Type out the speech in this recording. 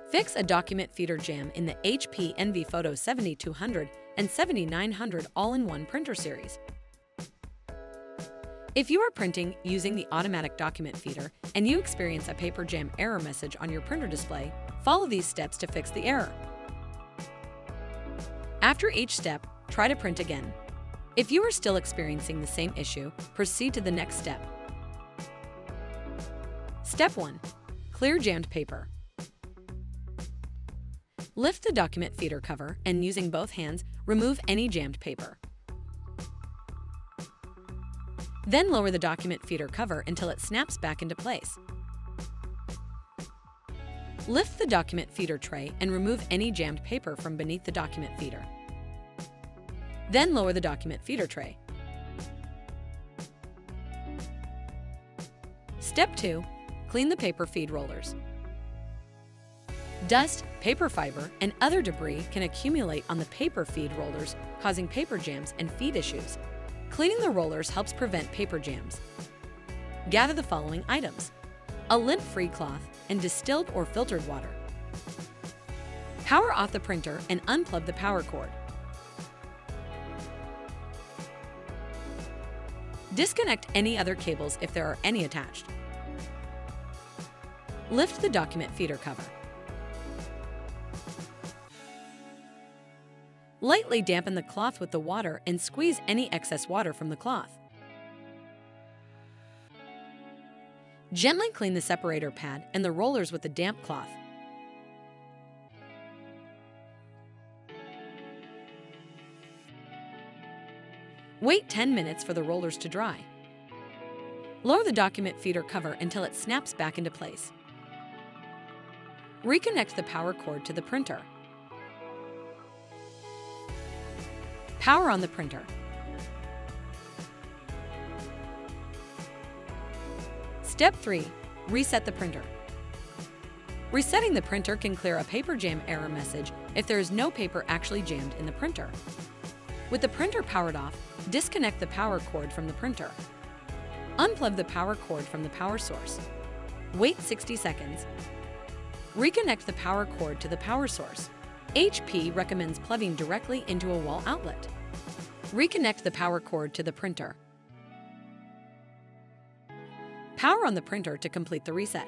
Fix a document feeder jam in the HP Envy Photo 7200 and 7900 all-in-one printer series. If you are printing using the automatic document feeder and you experience a paper jam error message on your printer display, follow these steps to fix the error. After each step, try to print again. If you are still experiencing the same issue, proceed to the next step. Step 1. Clear jammed paper. Lift the document feeder cover and using both hands, remove any jammed paper. Then lower the document feeder cover until it snaps back into place. Lift the document feeder tray and remove any jammed paper from beneath the document feeder. Then lower the document feeder tray. Step 2. Clean the paper feed rollers. Dust, paper fiber, and other debris can accumulate on the paper feed rollers, causing paper jams and feed issues. Cleaning the rollers helps prevent paper jams. Gather the following items: a lint-free cloth and distilled or filtered water. Power off the printer and unplug the power cord. Disconnect any other cables if there are any attached. Lift the document feeder cover. Lightly dampen the cloth with the water and squeeze any excess water from the cloth. Gently clean the separator pad and the rollers with the damp cloth. Wait 10 minutes for the rollers to dry. Lower the document feeder cover until it snaps back into place. Reconnect the power cord to the printer. Power on the printer. Step 3. Reset the printer. Resetting the printer can clear a paper jam error message if there is no paper actually jammed in the printer. With the printer powered off, disconnect the power cord from the printer. Unplug the power cord from the power source. Wait 60 seconds. Reconnect the power cord to the power source. HP recommends plugging directly into a wall outlet. Reconnect the power cord to the printer. Power on the printer to complete the reset.